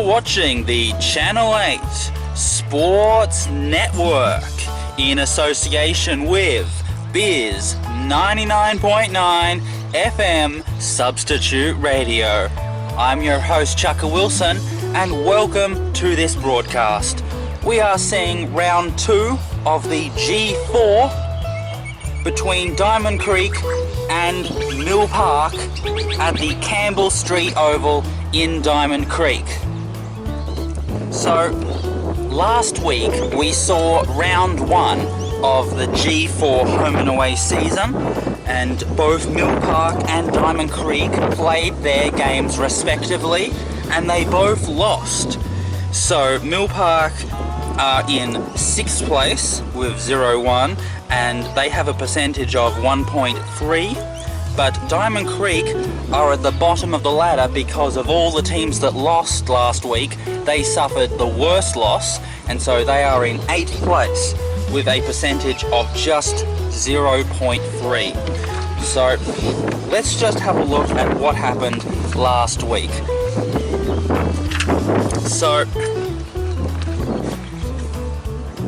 watching the Channel 8 Sports Network in association with Bizz 99.9 FM Substitute Radio. I'm your host Chukka Wilson and welcome to this broadcast. We are seeing round 2 of the G4 between Diamond Creek and Mill Park at the Campbell Street Oval in Diamond Creek. So last week we saw round 1 of the G4 home and away season, and both Mill Park and Diamond Creek played their games respectively and they both lost. So Mill Park are in 6th place with 0-1 and they have a percentage of 1.3, but Diamond Creek are at the bottom of the ladder because of all the teams that lost last week. They suffered the worst loss, and so they are in 8th place with a percentage of just 0.3. So let's just have a look at what happened last week. So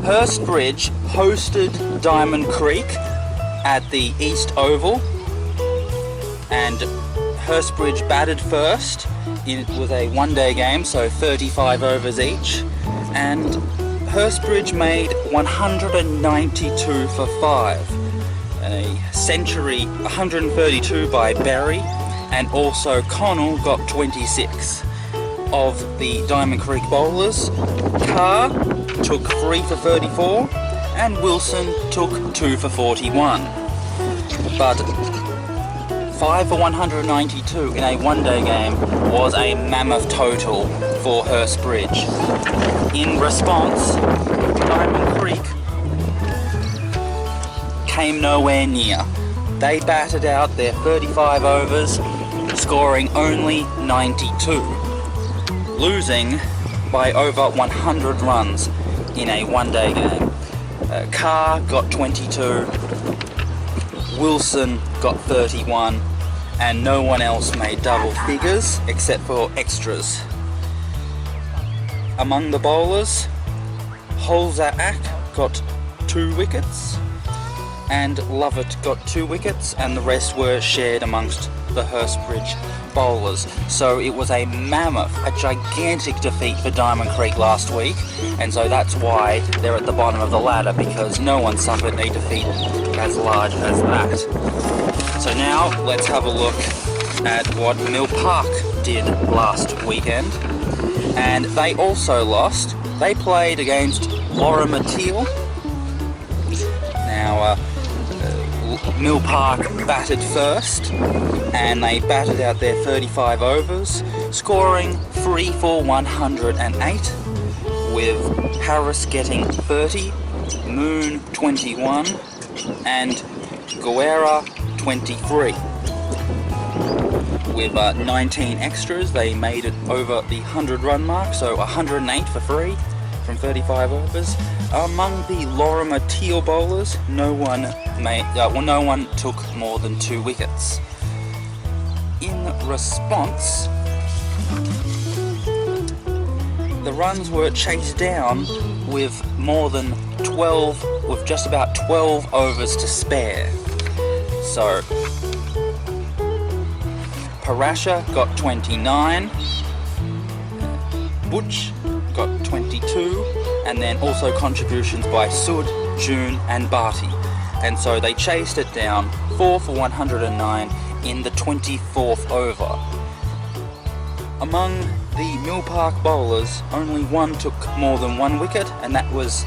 Hurstbridge hosted Diamond Creek at the East Oval, and Hurstbridge batted first. It was a one-day game, so 35 overs each, and Hurstbridge made 192 for 5. A century, 132 by Berry, and also Connell got 26. Of the Diamond Creek bowlers, Carr took 3 for 34 and Wilson took 2 for 41. But 5 for 192 in a one-day game was a mammoth total for Hurstbridge. In response, Diamond Creek came nowhere near. They batted out their 35 overs, scoring only 92. Losing by over 100 runs in a one-day game. Carr got 22, Wilson got 31, and no one else made double figures except for extras. Among the bowlers, Holzak got 2 wickets, and Lovett got 2 wickets, and the rest were shared amongst the Hurstbridge bowlers. So it was a mammoth, a gigantic defeat for Diamond Creek last week, and so that's why they're at the bottom of the ladder, because no one suffered a defeat as large as that. So now let's have a look at what Mill Park did last weekend, and they also lost. They played against Lorimer-Teal. Now Mill Park batted first, and they batted out their 35 overs, scoring 3 for 108, with Harris getting 30, Moon 21, and Guerra 23. With 19 extras, they made it over the 100-run mark, so 108 for 3 from 35 overs. Among the Lorimer-Teal bowlers, no one took more than 2 wickets. In response, the runs were chased down with just about 12 overs to spare. So Parasha got 29, Butch got 22, and then also contributions by Sud, June and Barty. And so they chased it down 4 for 109 in the 24th over. Among the Mill Park bowlers, only one took more than 1 wicket, and that was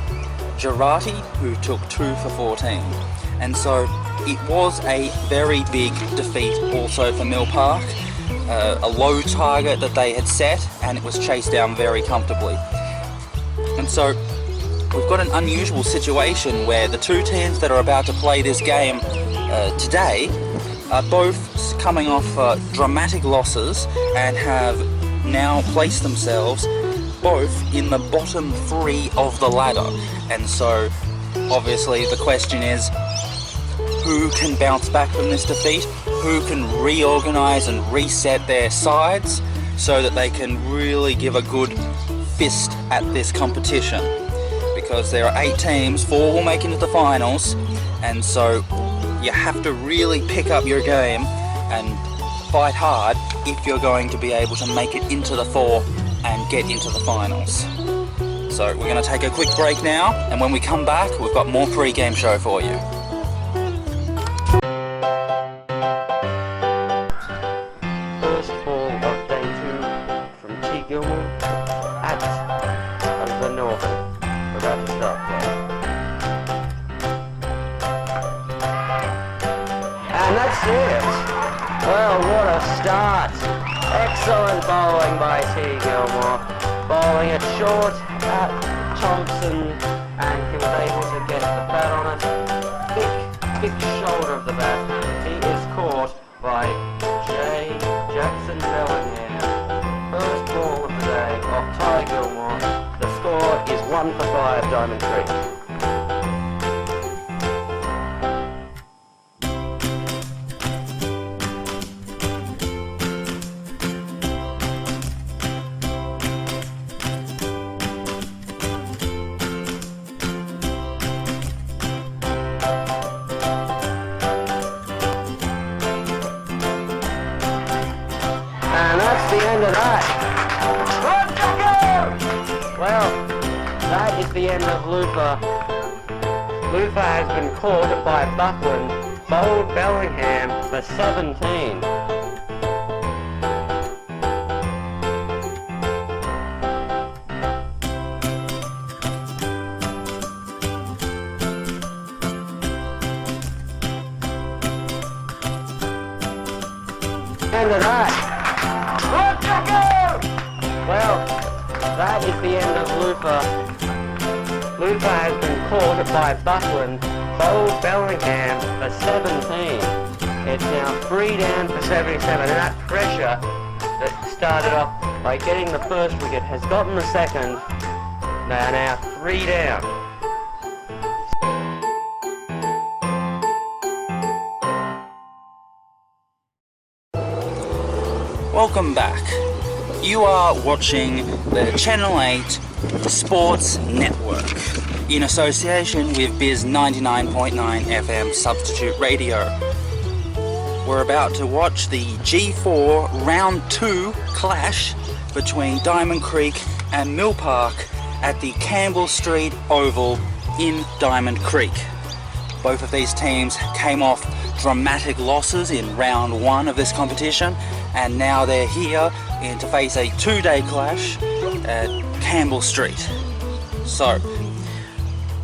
Girardi, who took 2 for 14. And so it was a very big defeat also for Mill Park, a low target that they had set, and it was chased down very comfortably. And so we've got an unusual situation where the two teams that are about to play this game today are both coming off dramatic losses and have now placed themselves both in the bottom 3 of the ladder. And so obviously the question is, who can bounce back from this defeat? Who can reorganize and reset their sides? so that they can really give a good fist at this competition, because there are 8 teams, 4 will make into the finals, and so you have to really pick up your game and fight hard if you're going to be able to make it into the 4 and get into the finals. So we're going to take a quick break now, and when we come back we've got more pre-game show for you. First ball of day 2 from T. Gilmore at the Northern. We're about to start play. And that's it! Well, what a start! Excellent bowling by T. Gilmore. Bowling it short at Thompson, and he was able to get the bat on it. Big shoulder of the bat. He is caught by Jackson Bellingham. First ball of the day off Ty Gilmore. The score is 1 for 5 Diamond Creek. And that's the end of that. Well, that is the end of Luther. Luther has been caught by Butler, bowled Bellingham for 17. End of that. Well, that is the end of Luther. Luther has been caught by Butler, bowled Bellingham for 17. It's now 3 down for 77, and that pressure that started off by getting the first wicket has gotten the second. They are now 3 down. Welcome back. You are watching the Channel 8 Sports Network in association with Bizz 99.9 FM Substitute Radio. We're about to watch the G4 Round 2 clash between Diamond Creek and Mill Park at the Campbell Street Oval in Diamond Creek. Both of these teams came off dramatic losses in round 1 of this competition, and now they're here to face a 2-day clash at Campbell Street. So,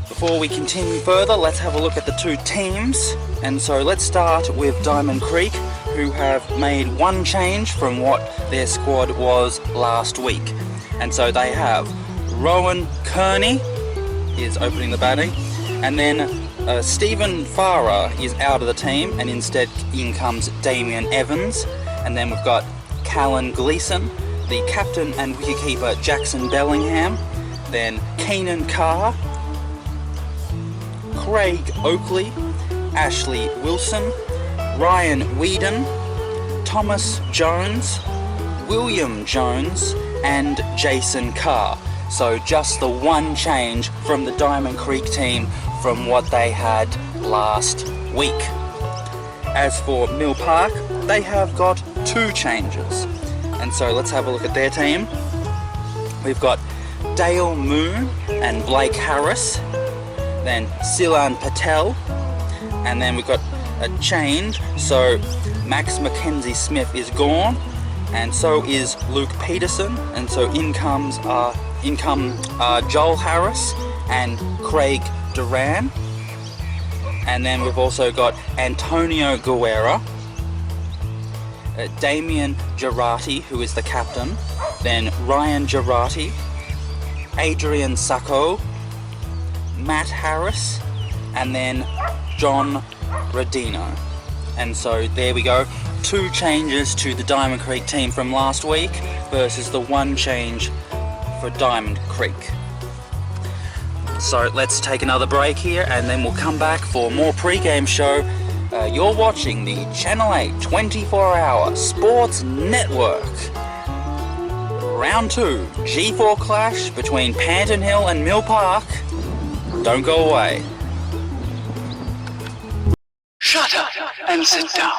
before we continue further, let's have a look at the 2 teams. And so let's start with Diamond Creek, who have made 1 change from what their squad was last week. And so they have Rowan Kearney is opening the batting, and then Stephen Farah is out of the team, and instead in comes Damien Evans. And then we've got Callan Gleeson, the captain and wicketkeeper Jackson Bellingham, then Keenan Carr, Craig Oakley, Ashley Wilson, Ryan Whedon, Thomas Jones, William Jones, and Jason Carr. So just the 1 change from the Diamond Creek team from what they had last week. As for Mill Park, they have got 2 changes. And so let's have a look at their team. We've got Dale Moon and Blake Harris, then Silan Patel, and then we've got a change. So Max Mackenzie Smith is gone, and so is Luke Peterson, and so in come Joel Harris and Craig Duran. And then we've also got Antonio Guerra, Damien Girardi, who is the captain, then Ryan Girardi, Adrian Sacco, Matt Harris, and then John Rodino. And so there we go, 2 changes to the Diamond Creek team from last week versus the 1 change for Diamond Creek. So let's take another break here, and then we'll come back for more pre-game show. You're watching the Channel 8 24-hour Sports Network. round 2 G4 clash between Panton Hill and Mill Park. Don't go away. Shut up and sit down.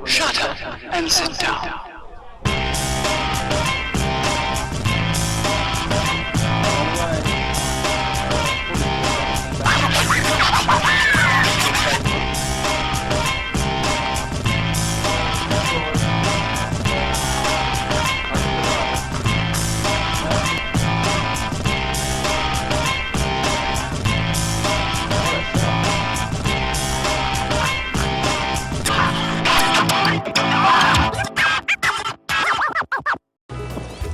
Shut up and sit down.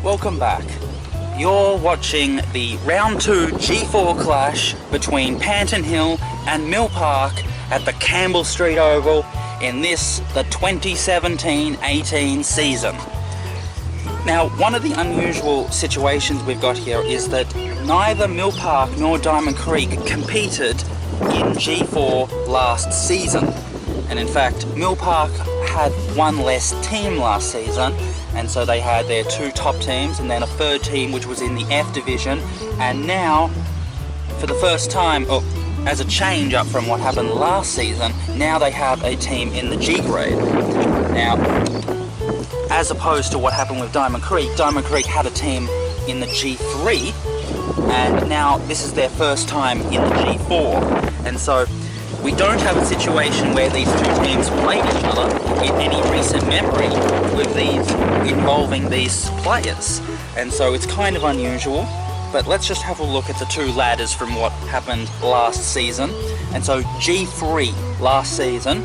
Welcome back. You're watching the round 2 G4 clash between Panton Hill and Mill Park at the Campbell Street Oval in the 2017-18 season. Now, one of the unusual situations we've got here is that neither Mill Park nor Diamond Creek competed in G4 last season. And in fact, Mill Park had one less team last season, and so they had their 2 top teams and then a 3rd team which was in the F division, and now for the first time, as a change up from what happened last season, now they have a team in the G grade. Now, as opposed to what happened with Diamond Creek had a team in the G3, and now this is their first time in the G4, and so we don't have a situation where these 2 teams played each other in any recent memory with these involving these players, and so it's kind of unusual. But let's just have a look at the 2 ladders from what happened last season. And so G3 last season,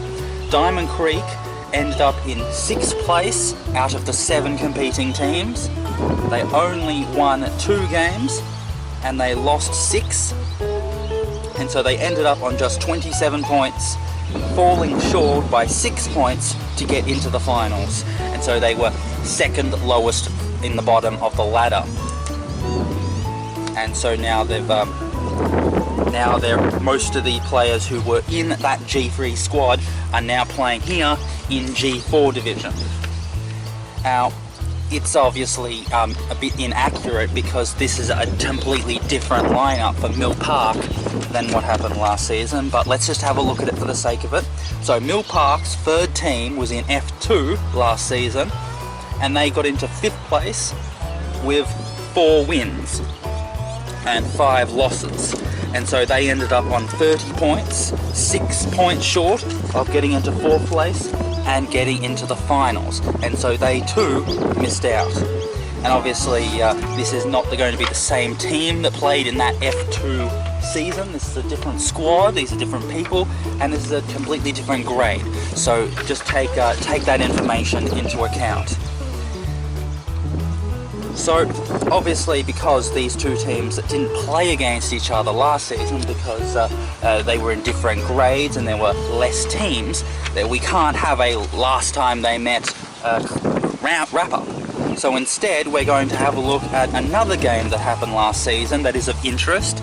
Diamond Creek ended up in 6th place out of the 7 competing teams. They only won 2 games and they lost 6. And so they ended up on just 27 points, falling short by 6 points to get into the finals. And so they were 2nd lowest in the bottom of the ladder. And so now most of the players who were in that G3 squad are now playing here in G4 division. Now, it's obviously a bit inaccurate because this is a completely different lineup for Mill Park than what happened last season, but let's just have a look at it for the sake of it. So Mill Park's 3rd team was in F2 last season, and they got into 5th place with 4 wins and 5 losses, and so they ended up on 30 points, 6 points short of getting into 4th place and getting into the finals, and so they too missed out. And obviously this is not going to be the same team that played in that F2 season. This is a different squad, these are different people, and this is a completely different grade, so just take that information into account. So obviously, because these 2 teams didn't play against each other last season because they were in different grades and there were less teams, that we can't have a last time they met wrap-up. So instead, we're going to have a look at another game that happened last season that is of interest.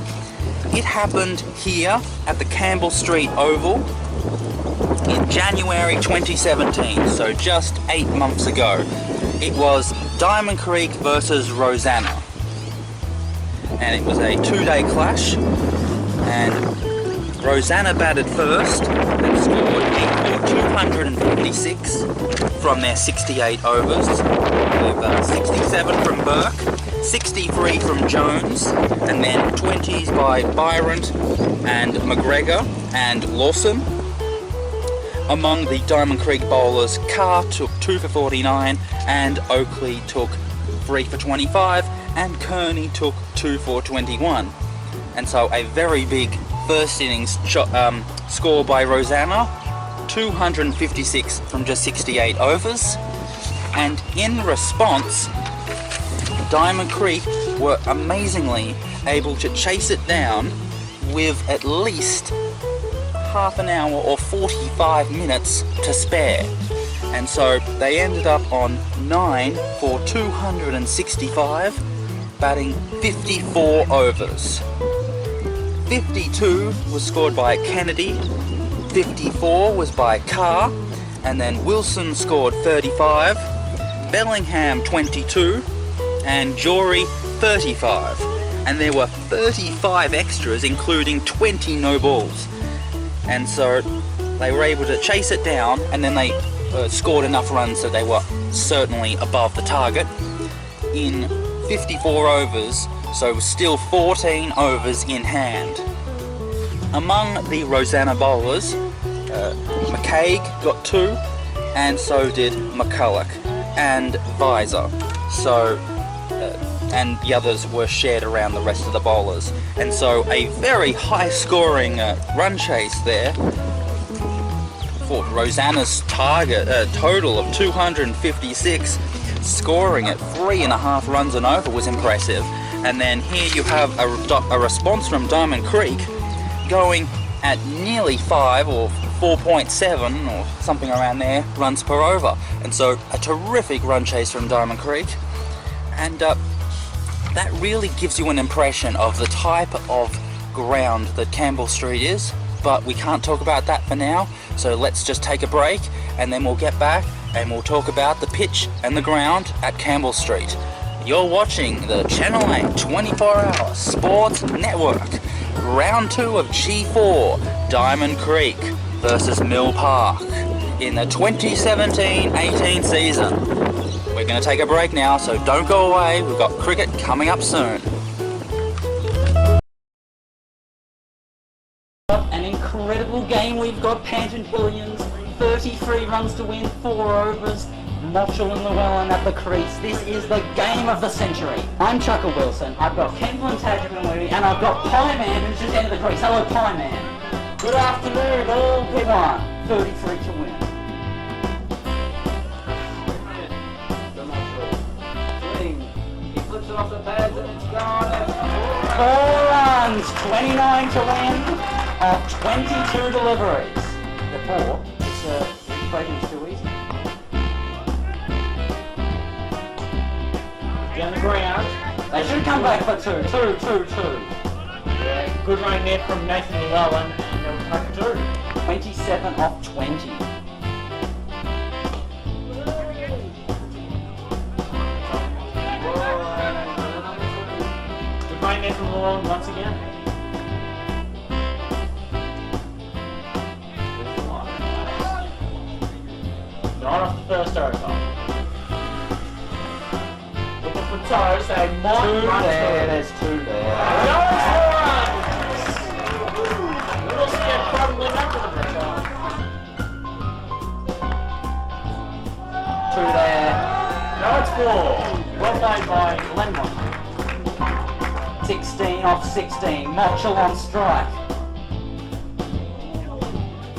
It happened here at the Campbell Street Oval in January 2017, so just 8 months ago. It was Diamond Creek versus Rosanna. And it was a 2-day clash, and Rosanna batted first and scored a 256 from their 68 overs, with 67 from Burke, 63 from Jones, and then 20s by Byron and McGregor and Lawson. Among the Diamond Creek bowlers, Carr took 2 for 49, and Oakley took 3 for 25, and Kearney took 2 for 21. And so a very big first innings score by Rosanna, 256 from just 68 overs. And in response, Diamond Creek were amazingly able to chase it down with at least half an hour or 45 minutes to spare. And so they ended up on 9 for 265, batting 54 overs. 52 was scored by Kennedy, 54 was by Carr, and then Wilson scored 35, Bellingham 22, and Jory 35. And there were 35 extras, including 20 no balls. And so they were able to chase it down, and then they scored enough runs that they were certainly above the target in 54 overs, so still 14 overs in hand. Among the Rosanna bowlers, McCaig got 2, and so did McCulloch and Visor. So, and the others were shared around the rest of the bowlers. And so a very high scoring run chase there for Rosanna's target, total of 256, scoring at 3.5 runs and over was impressive. And then here you have a response from Diamond Creek going at nearly 5 or 4.7 or something around there runs per over. And so a terrific run chase from Diamond Creek. And that really gives you an impression of the type of ground that Campbell Street is, but we can't talk about that for now, so let's just take a break and then we'll get back and we'll talk about the pitch and the ground at Campbell Street. You're watching the Channel 8 24-hour Sports Network, Round 2 of G4, Diamond Creek versus Mill Park in the 2017-18 season. We're going to take a break now, so don't go away. We've got cricket coming up soon. An incredible game we've got. Panton-Hillians, 33 runs to win, 4 overs. Mottall and Llewellyn at the crease. This is the game of the century. I'm Chukka Wilson. I've got Kemplin Tajamanwiri, and I've got Pie Man who's just entered the crease. Hello, Pie Man. Good afternoon, all. Good one. 33 to win. He flips it off the pads and it's gone. 4 runs, 29 to win of 22 deliveries. The 4, it's equation's too easy. Down the ground. They should come back for 2. Yeah, good run there from Nathan Llewellyn, and they'll take 2. 27 off 20. Good run there from Llewellyn once again. Not off the first over. Toes, they might 2 run there, to there's 2 there. We'll see a crowd live up to the pressure. 2 there. No, it's 4. Well played by Glenmont. 16 off 16. Mottall on strike.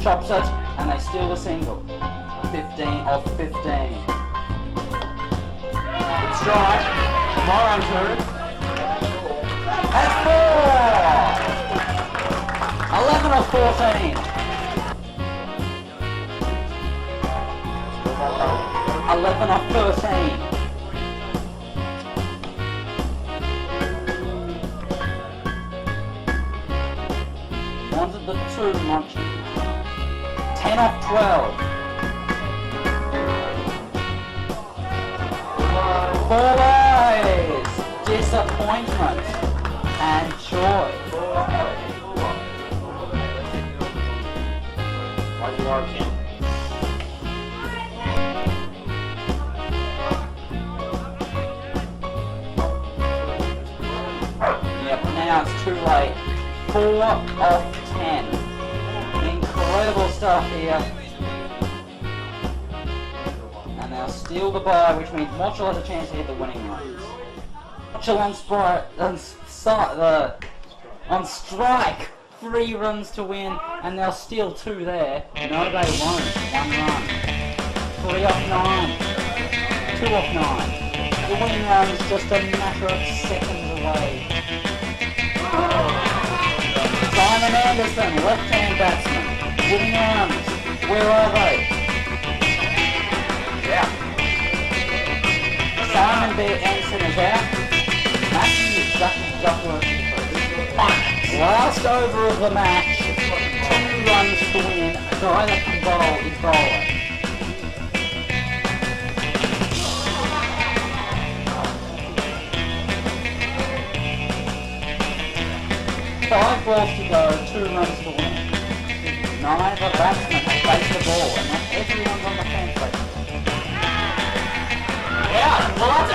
Chops it, and they steal the single. 15 off 15. Good strike. More on 2. That's 4! 11 off 14. 11 off 13. the 2 munching. 10 off 12. 4 ways. Disappointment and joy. Why you are king? Yep, now it's too late. 4 off 10. Incredible stuff here. And they'll steal the bye, which means Mottral has a chance to hit the winning runs. Mottral on strike. 3 runs to win, and they'll steal 2 there. No, they won't. 1 run. 3 off 9. 2 off 9. The winning run is just a matter of seconds away. Simon Anderson, left-hand batsman. Winning runs. Where are they? Yeah. Simon B. Anderson is out. Matthew Butler. Last over of the match. 2 runs to win. A guy that can bowl is bowling. Five balls to go, 2 runs to win. Neither batsman has faced the ball, and not everyone's on the fence. Yeah, well that's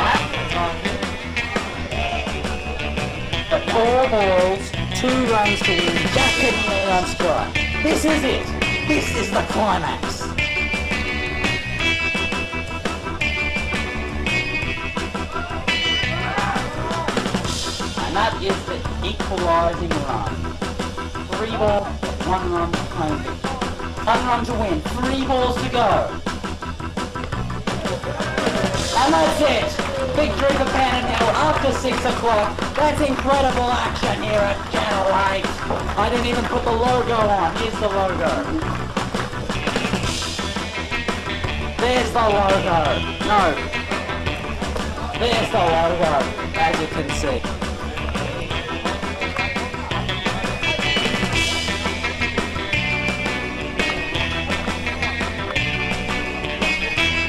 a 4 balls, 2 runs to win, Jack Kidney on strike. This is it. This is the climax. And that is the equalising run. 3 balls, 1 run home. 1 run to win, 3 balls to go. And that's it. Victory for Panadil after 6 o'clock. That's incredible action here at Channel 8. I didn't even put the logo on. Here's the logo. There's the logo. No. There's the logo, as you can see.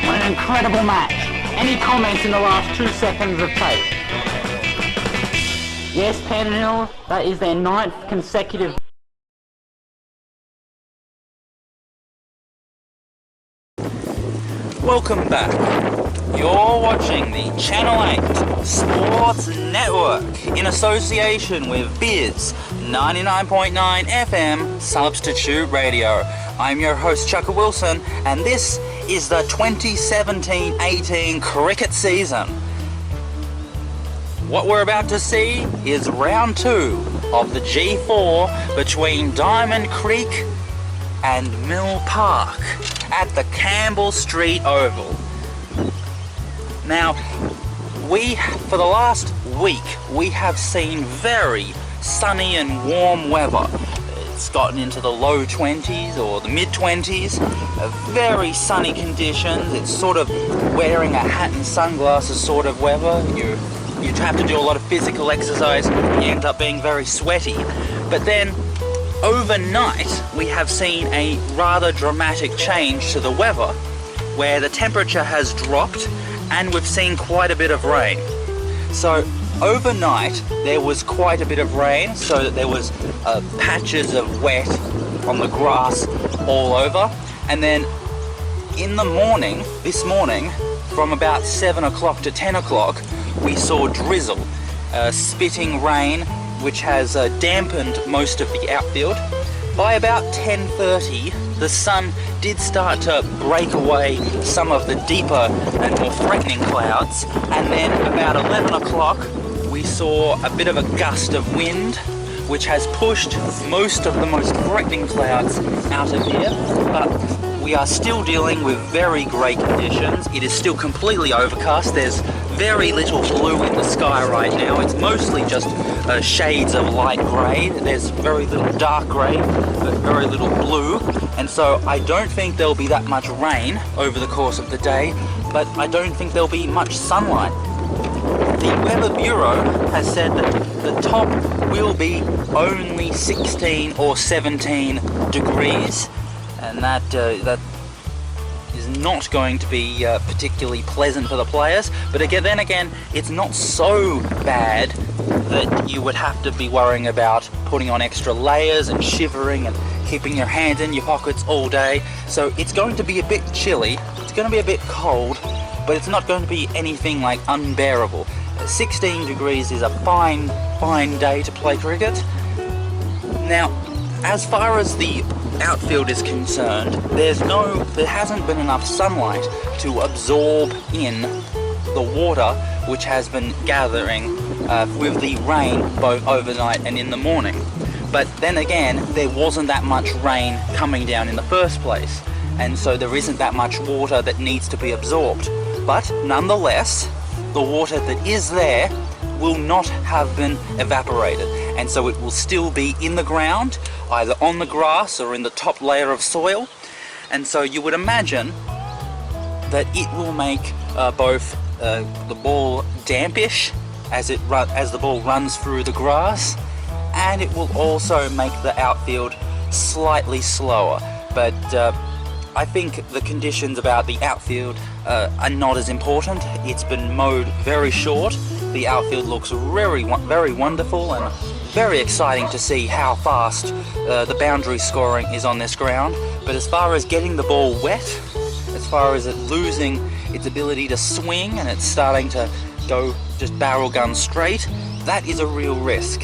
What an incredible match. Any comments in the last 2 seconds of tape? Yes, Panadil, that is their 9th consecutive. Welcome back. You're watching the Channel 8 Sports Network in association with Bizz 99.9 FM Substitute Radio. I'm your host Chukka Wilson, and this is the 2017-18 cricket season. What we're about to see is round 2 of the G4 between Diamond Creek and Mill Park at the Campbell Street Oval. Now, for the last week, we have seen very sunny and warm weather. It's gotten into the low 20s or the mid 20s, very sunny conditions. It's sort of wearing a hat and sunglasses sort of weather. You have to do a lot of physical exercise, you end up being very sweaty. But then overnight we have seen a rather dramatic change to the weather, where the temperature has dropped and we've seen quite a bit of rain. So overnight there was quite a bit of rain, so that there was patches of wet on the grass all over. And then in the morning, this morning, from about 7 o'clock to 10 o'clock, we saw drizzle, spitting rain, which has dampened most of the outfield. By about 10:30, the sun did start to break away some of the deeper and more threatening clouds, and then about 11 o'clock we saw a bit of a gust of wind, which has pushed most of the most threatening clouds out of here. But we are still dealing with very grey conditions. It is still completely overcast. There's very little blue in the sky right now. It's mostly just shades of light grey. There's very little dark grey, but very little blue. And so I don't think there'll be that much rain over the course of the day, but I don't think there'll be much sunlight. the Weather Bureau has said that the top will be only 16 or 17 degrees, and that is not going to be particularly pleasant for the players. But then again, it's not so bad that you would have to be worrying about putting on extra layers and shivering and keeping your hands in your pockets all day. So it's going to be a bit chilly, it's going to be a bit cold, but it's not going to be anything like unbearable. 16 degrees is a fine day to play cricket. Now, as far as the outfield is concerned, there hasn't been enough sunlight to absorb in the water which has been gathering with the rain both overnight and in the morning. But then again, there wasn't that much rain coming down in the first place, and so there isn't that much water that needs to be absorbed. But nonetheless, the water that is there will not have been evaporated, and so it will still be in the ground, either on the grass or in the top layer of soil. And so you would imagine that it will make both the ball dampish as the ball runs through the grass, and it will also make the outfield slightly slower. But I think the conditions about the outfield are not as important. It's been mowed very short. The outfield looks very wonderful and very exciting to see how fast the boundary scoring is on this ground. But as far as getting the ball wet, as far as it losing its ability to swing and it's starting to go just barrel gun straight, that is a real risk.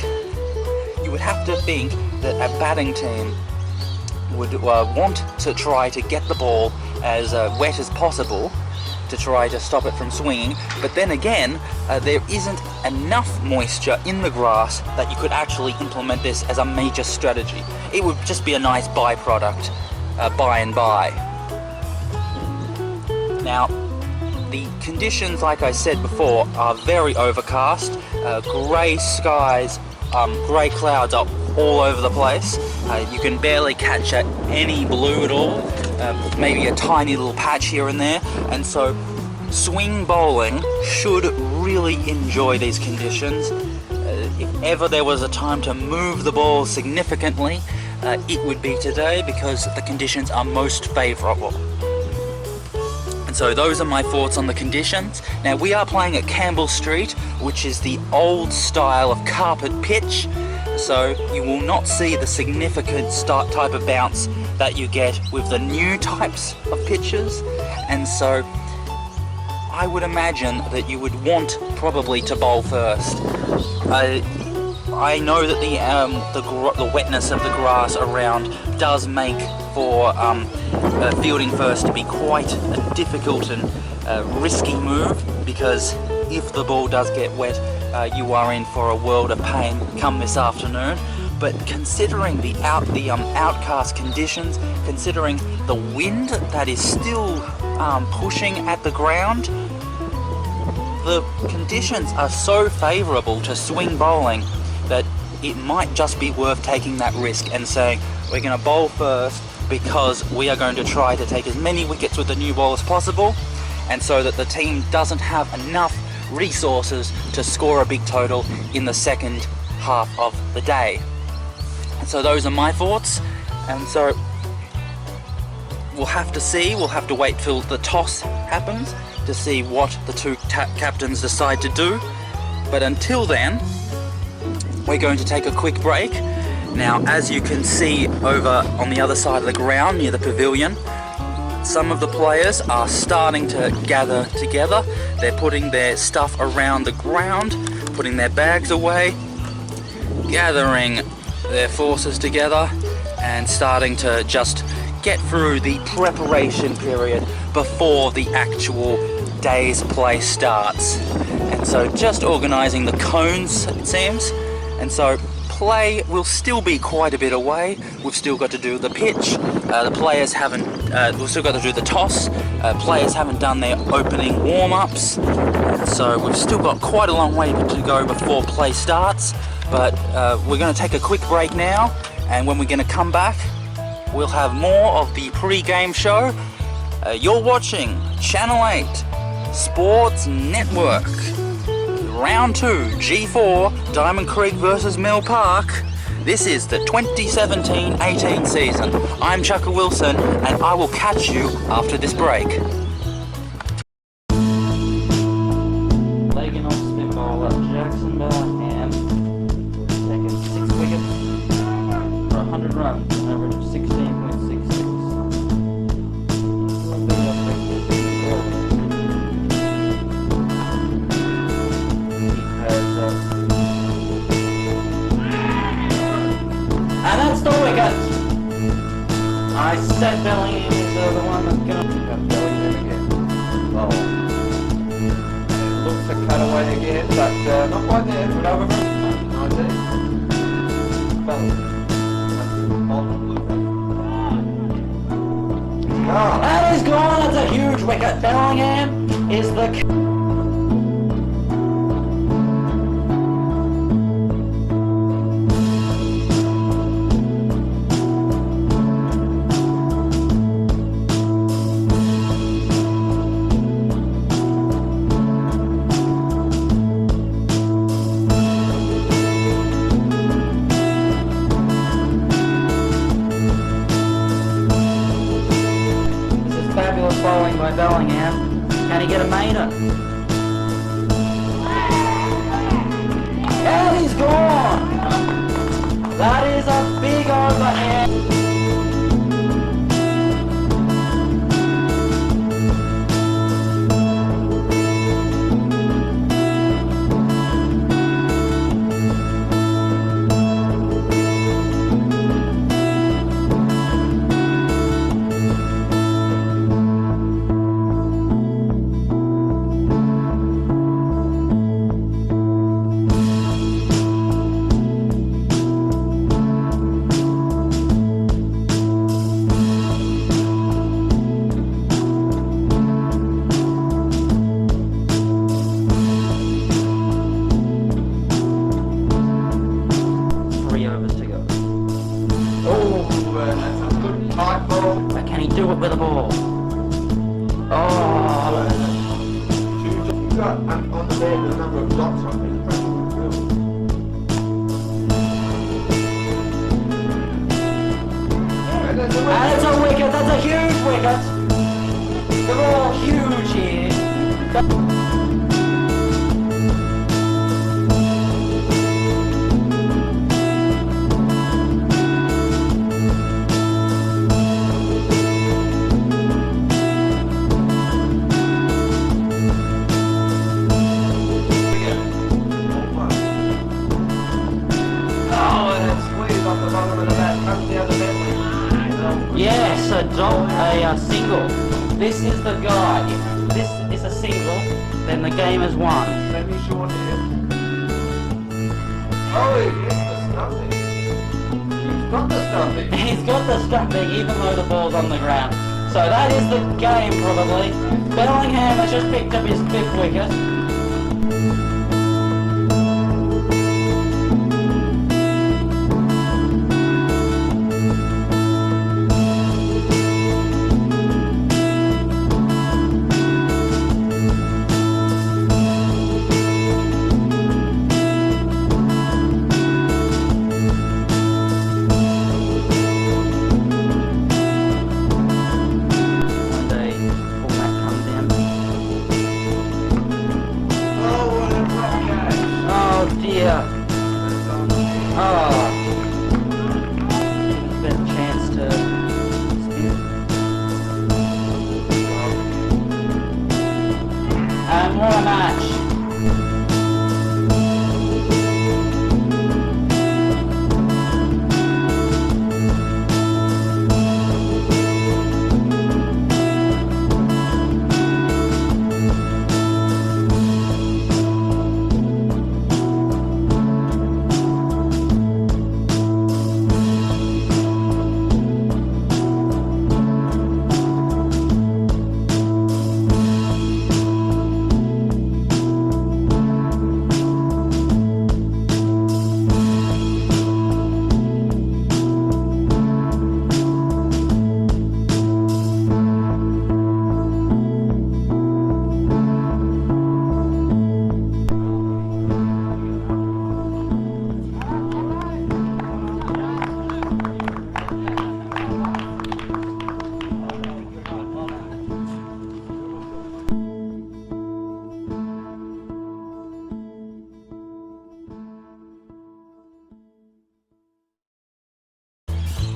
You would have to think that a batting team would want to try to get the ball as wet as possible to try to stop it from swinging, but then again, there isn't enough moisture in the grass that you could actually implement this as a major strategy. It would just be a nice byproduct by and by. Now, the conditions, like I said before, are very overcast. Grey skies, grey clouds are all over the place. You can barely catch any blue at all, maybe a tiny little patch here and there, and so swing bowling should really enjoy these conditions. If ever there was a time to move the ball significantly, it would be today, because the conditions are most favourable. And so those are my thoughts on the conditions. Now, we are playing at Campbell Street, which is the old style of carpet pitch, so you will not see the significant type of bounce that you get with the new types of pitches. And so I would imagine that you would want probably to bowl first. I know that the wetness of the grass around does make for fielding first to be quite a difficult and risky move, because if the ball does get wet, you are in for a world of pain come this afternoon. But considering the outcast conditions, considering the wind that is still pushing at the ground, the conditions are so favourable to swing bowling that it might just be worth taking that risk and saying, we're going to bowl first because we are going to try to take as many wickets with the new ball as possible, and so that the team doesn't have enough resources to score a big total in the second half of the day. And so those are my thoughts, and so we'll have to see, we'll have to wait till the toss happens to see what the two captains decide to do. But until then, we're going to take a quick break. Now, as you can see over on the other side of the ground near the pavilion, some of the players are starting to gather together. They're putting their stuff around the ground, putting their bags away, gathering their forces together and starting to just get through the preparation period before the actual day's play starts. And so just organising the cones, it seems. And so play will still be quite a bit away. We've still got to do the pitch. The players haven't, we've still got to do the toss. Players haven't done their opening warm-ups. So we've still got quite a long way to go before play starts. But we're going to take a quick break now. And when we're going to come back, we'll have more of the pre-game show. You're watching Channel 8 Sports Network. round 2, G4, Diamond Creek versus Mill Park. This is the 2017-18 season. I'm Chukka Wilson, and I will catch you after this break. Legging off spin bowler, Justen B, taking 6 wickets for 100 runs, an average of 16.66. And that's the wicket. I said Bellingham is the one that's going to pick up Bellingham again. Oh. Looks to cut away again, but not quite there. But over 19. That is gone. That's a huge wicket. Bellingham is the. Fabulous bowling by Bellingham. Can he get a mainer? And he's gone! That is a big overhand. But can he do it with a ball? Oh! You've got on the board the number of dots on it. And it's a wicket, that's a huge wicket! They're all huge here. Yes, a single. This is the guy. If this is a single, then the game is won. Let me show here. Oh, he gets the stumping. He's got the stumping. He's got the stumping even though the ball's on the ground. So that is the game probably. Bellingham has just picked up his 5th wicket.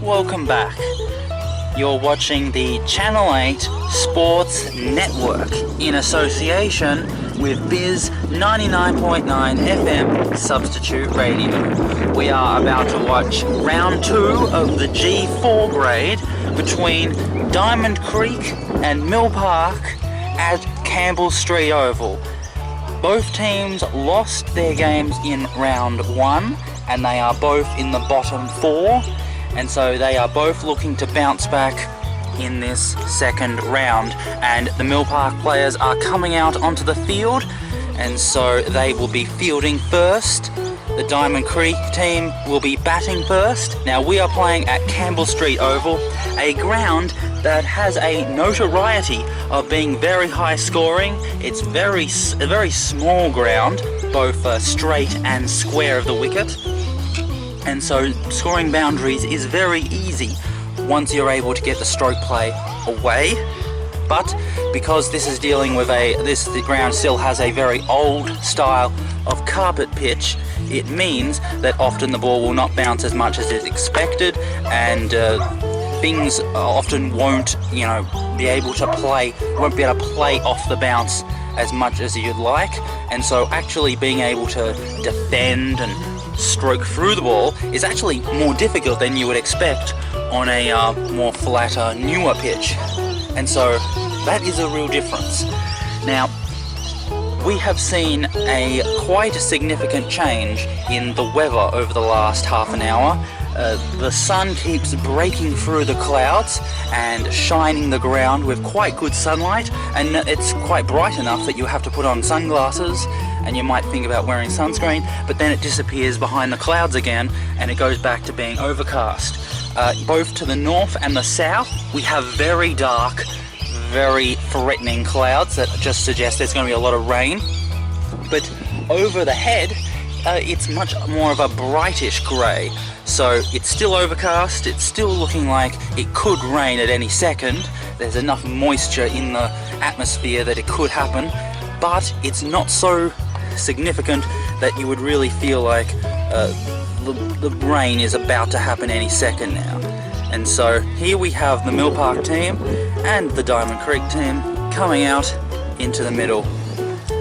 welcome back. You're watching the Channel 8 Sports Network in association with Bizz 99.9 FM Substitute Radio. We are about to watch round 2 of the G4 grade between Diamond Creek and Mill Park at Campbell Street Oval. Both teams lost their games in round 1 and they are both in the bottom 4, and so they are both looking to bounce back in this second round. And the Mill Park players are coming out onto the field, and so they will be fielding first. The Diamond Creek team will be batting first. Now we are playing at Campbell Street Oval, a ground that has a notoriety of being very high scoring. It's a very small ground, both straight and square of the wicket. And so scoring boundaries is very easy once you're able to get the stroke play away. But because this is dealing with the ground still has a very old style of carpet pitch, it means that often the ball will not bounce as much as is expected, and things often won't be able to play off the bounce as much as you'd like. And so actually being able to defend and stroke through the ball is actually more difficult than you would expect on a more flatter, newer pitch. And so that is a real difference. Now, we have seen a quite significant change in the weather over the last half an hour. The sun keeps breaking through the clouds and shining the ground with quite good sunlight, and it's quite bright enough that you have to put on sunglasses and you might think about wearing sunscreen, but then it disappears behind the clouds again and it goes back to being overcast. Both to the north and the south we have very dark, very threatening clouds that just suggest there's going to be a lot of rain. But over the head it's much more of a brightish grey. So it's still overcast, it's still looking like it could rain at any second. There's enough moisture in the atmosphere that it could happen, but it's not so significant that you would really feel like the rain is about to happen any second now. And so here we have the Mill Park team and the Diamond Creek team coming out into the middle.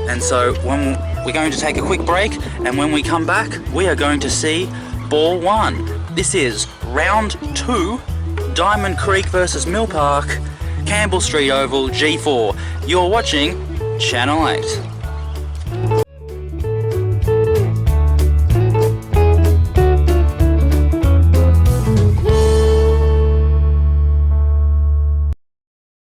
And so we're going to take a quick break, and when we come back we are going to see ball 1. This is round 2, Diamond Creek versus Mill Park, Campbell Street Oval, G4. You're watching Channel 8.